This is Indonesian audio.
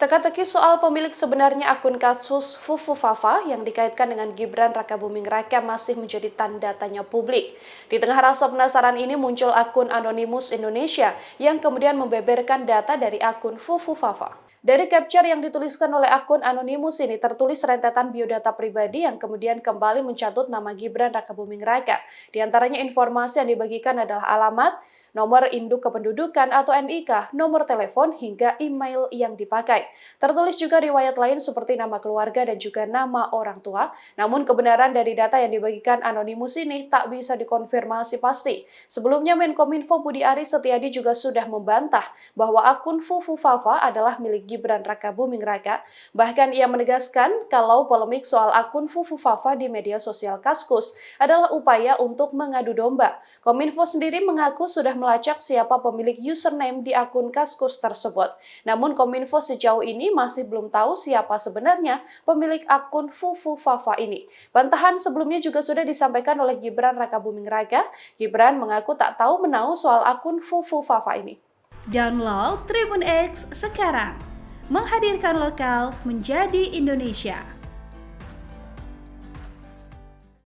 Teka-teki soal pemilik sebenarnya akun kasus Fufu Fafa yang dikaitkan dengan Gibran Rakabuming Raka masih menjadi tanda tanya publik. Di tengah rasa penasaran ini muncul akun Anonymous Indonesia yang kemudian membeberkan data dari akun Fufu Fafa. Dari capture yang dituliskan oleh akun Anonymous ini tertulis rentetan biodata pribadi yang kemudian kembali mencatut nama Gibran Rakabuming Raka. Di antaranya informasi yang dibagikan adalah alamat, nomor induk kependudukan atau NIK, nomor telepon, hingga email yang dipakai. Tertulis juga riwayat lain seperti nama keluarga dan juga nama orang tua, namun kebenaran dari data yang dibagikan Anonymous ini tak bisa dikonfirmasi pasti. Sebelumnya Menkominfo Budi Aris Setiadi juga sudah membantah bahwa akun Fufu Fafa adalah milik Gibran Rakabuming Raka. Bahkan ia menegaskan kalau polemik soal akun Fufu Fafa di media sosial Kaskus adalah upaya untuk mengadu domba. Kominfo sendiri mengaku sudah melacak siapa pemilik username di akun Kaskus tersebut. Namun Kominfo sejauh ini masih belum tahu siapa sebenarnya pemilik akun Fufu Fafa ini. Bantahan sebelumnya juga sudah disampaikan oleh Gibran Rakabuming Raka. Gibran mengaku tak tahu menau soal akun Fufu Fafa ini. Download Tribun X sekarang, menghadirkan lokal menjadi Indonesia.